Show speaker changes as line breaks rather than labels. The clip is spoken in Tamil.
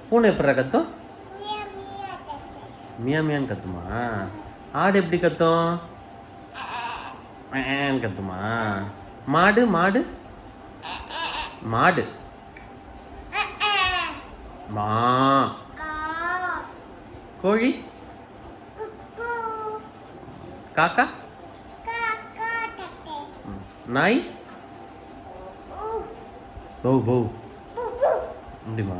பூனை எப்படா கத்தும்? மியா மியான்னு கத்துமா? ஆடு எப்படி கத்தும்? கத்துமா? மாடு மாடு மாடு மா. கோழி காக்கா நாய் பௌ பௌ அப்படிமா?